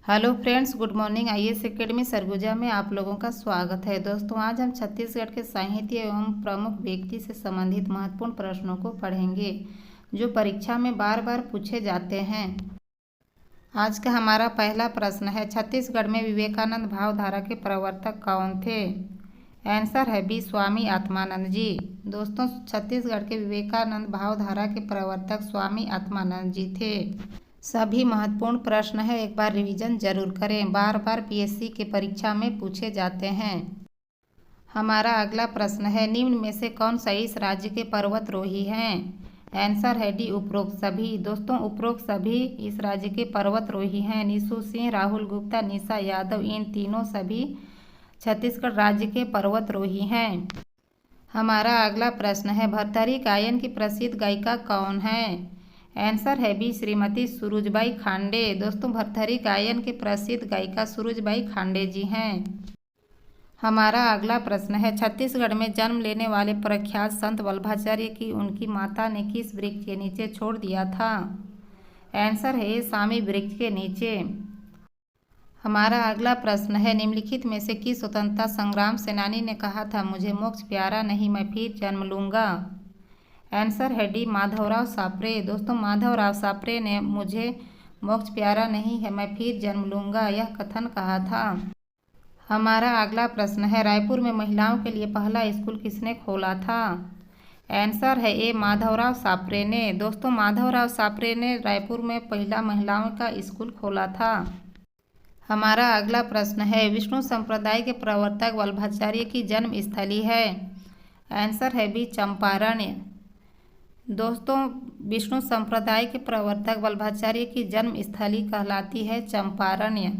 Hello friends, good morning. IAS academy Surguja में आप लोगों का स्वागत है। दोस्तों, आज हम छत्तीसगढ़ के साहित्य एवं प्रमुख व्यक्ति से संबंधित महत्वपूर्ण प्रश्नों को पढ़ेंगे जो परीक्षा में बार बार पूछे जाते हैं। आज का हमारा पहला प्रश्न है, छत्तीसगढ़ में विवेकानंद भावधारा के प्रवर्तक कौन थे? आंसर है बी, स्वामी आत्मानंद जी। दोस्तों, छत्तीसगढ़ के विवेकानंद भावधारा के प्रवर्तक स्वामी आत्मानंद जी थे। सभी महत्वपूर्ण प्रश्न है, एक बार रिवीजन जरूर करें, बार बार पीएससी के परीक्षा में पूछे जाते हैं। हमारा अगला प्रश्न है, निम्न में से कौन सा इस राज्य के पर्वतरोही हैं? आंसर है डी, उपरोक्त सभी। दोस्तों, उपरोक्त सभी इस राज्य के पर्वतरोही हैं। निशु सिंह, राहुल गुप्ता, निशा यादव, इन तीनों सभी छत्तीसगढ़ राज्य के पर्वतरोही हैं। हमारा अगला प्रश्न है, भरथरी गायन की प्रसिद्ध गायिका कौन है? आंसर है बी, श्रीमती सुरुजबाई खांडे। दोस्तों, भरथरी गायन के प्रसिद्ध गायिका सुरुजबाई खांडे जी हैं। हमारा अगला प्रश्न है, छत्तीसगढ़ में जन्म लेने वाले प्रख्यात संत वल्लभाचार्य की उनकी माता ने किस वृक्ष के नीचे छोड़ दिया था? आंसर है सामी वृक्ष के नीचे। हमारा अगला प्रश्न है, निम्नलिखित में से किस स्वतंत्रता संग्राम सेनानी ने कहा था, मुझे मोक्ष प्यारा नहीं, मैं फिर जन्म लूंगा? आंसर है डी, माधवराव सापरे। दोस्तों, माधवराव सापरे ने मुझे मोक्ष प्यारा नहीं है, मैं फिर जन्म लूंगा, यह कथन कहा था। हमारा अगला प्रश्न है, रायपुर में महिलाओं के लिए पहला स्कूल किसने खोला था? आंसर है ए, माधवराव सापरे ने। दोस्तों, माधवराव सापरे ने रायपुर में पहला महिलाओं का स्कूल खोला था। हमारा अगला प्रश्न है, विष्णु संप्रदाय के प्रवर्तक वल्लभाचार्य की जन्म स्थली है? आंसर है बी, चंपारण। दोस्तों, विष्णु संप्रदाय के प्रवर्तक वल्लभाचार्य की जन्म स्थली कहलाती है चंपारण्य।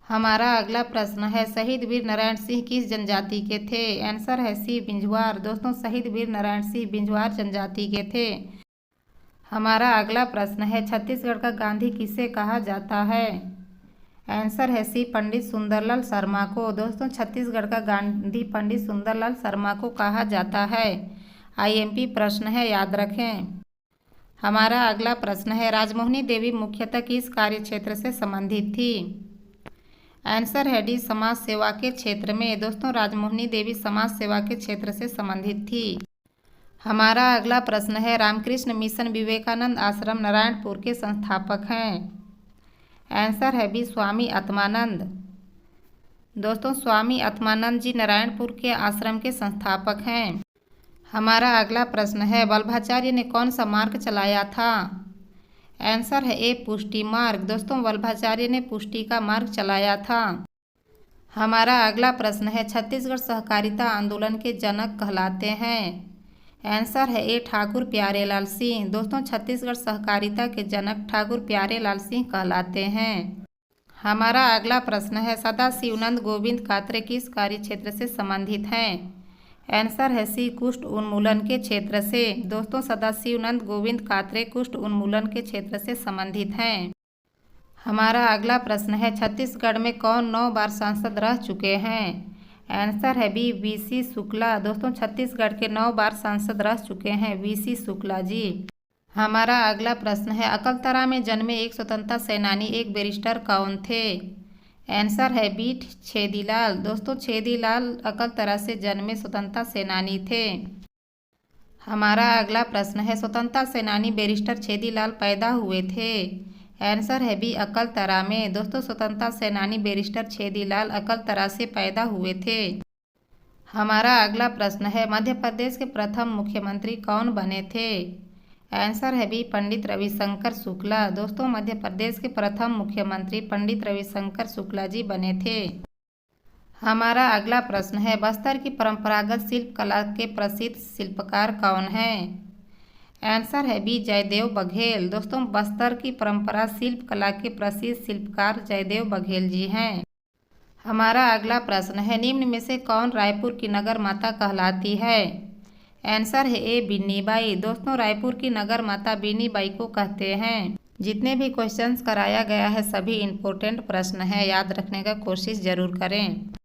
हमारा अगला प्रश्न है, शहीद वीर नारायण सिंह किस जनजाति के थे? आंसर है सी, बिंझवार। दोस्तों, शहीद वीर नारायण सिंह बिंझवार जनजाति के थे। हमारा अगला प्रश्न है, छत्तीसगढ़ का गांधी किसे कहा जाता है? आंसर है सी, पंडित सुंदरलाल शर्मा को। दोस्तों, छत्तीसगढ़ का गांधी पंडित सुंदरलाल शर्मा को कहा जाता है। आईएमपी प्रश्न है, याद रखें। हमारा अगला प्रश्न है, राजमोहिनी देवी मुख्यतः किस कार्य क्षेत्र से संबंधित थी? आंसर है डी, समाज सेवा के क्षेत्र में। दोस्तों, राजमोहिनी देवी समाज सेवा के क्षेत्र से संबंधित थी। हमारा अगला प्रश्न है, रामकृष्ण मिशन विवेकानंद आश्रम नारायणपुर के संस्थापक हैं? आंसर है बी, स्वामी आत्मानंद। दोस्तों, स्वामी आत्मानंद जी नारायणपुर के आश्रम के संस्थापक हैं। हमारा अगला प्रश्न है, वल्लभाचार्य ने कौन सा मार्ग चलाया था? आंसर है ए, पुष्टि मार्ग। दोस्तों, वल्लभाचार्य ने पुष्टि का मार्ग चलाया था। हमारा अगला प्रश्न है, छत्तीसगढ़ सहकारिता आंदोलन के जनक कहलाते हैं? आंसर है ए, ठाकुर प्यारेलाल सिंह। दोस्तों, छत्तीसगढ़ सहकारिता के जनक ठाकुर प्यारेलाल सिंह कहलाते हैं। हमारा अगला प्रश्न है, सदाशिवनंद गोविंद कात्रे किस कार्य क्षेत्र से संबंधित हैं? आंसर है सी, कुष्ठ उन्मूलन के क्षेत्र से। दोस्तों, सदाशिवनंद गोविंद कात्रे कुष्ठ उन्मूलन के क्षेत्र से संबंधित हैं। हमारा अगला प्रश्न है, छत्तीसगढ़ में कौन 9 बार सांसद रह चुके हैं? आंसर है बी, वीसी शुक्ला। दोस्तों, छत्तीसगढ़ के 9 बार सांसद रह चुके हैं वीसी शुक्ला जी। हमारा अगला प्रश्न है, अकलतरा में जन्मे एक स्वतंत्रता सेनानी एक बैरिस्टर कौन थे? आंसर है बी, छेदीलाल। दोस्तों, छेदीलाल अकलतरा से जन्मे स्वतंत्रता सेनानी थे। हमारा अगला प्रश्न है, स्वतंत्रता सेनानी बैरिस्टर छेदीलाल पैदा हुए थे? आंसर है बी, अकलतरा में। दोस्तों, स्वतंत्रता सेनानी बैरिस्टर छेदीलाल अकलतरा से पैदा हुए थे। हमारा अगला प्रश्न है, मध्य प्रदेश के प्रथम मुख्यमंत्री कौन बने थे? आंसर है बी, पंडित रविशंकर शुक्ला। दोस्तों, मध्य प्रदेश के प्रथम मुख्यमंत्री पंडित रविशंकर शुक्ला जी बने थे। हमारा अगला प्रश्न है, बस्तर की परंपरागत शिल्प कला के प्रसिद्ध शिल्पकार कौन हैं? आंसर है बी, जयदेव बघेल। दोस्तों, बस्तर की परंपरा शिल्प कला के प्रसिद्ध शिल्पकार जयदेव बघेल जी हैं। हमारा अगला प्रश्न है, निम्न में से कौन रायपुर की नगर माता कहलाती है? आंसर है ए, बिन्नी बाई। दोस्तों, रायपुर की नगर माता बिन्नी बाई को कहते हैं। जितने भी क्वेश्चंस कराया गया है सभी इम्पोर्टेंट प्रश्न है, याद रखने का कोशिश जरूर करें।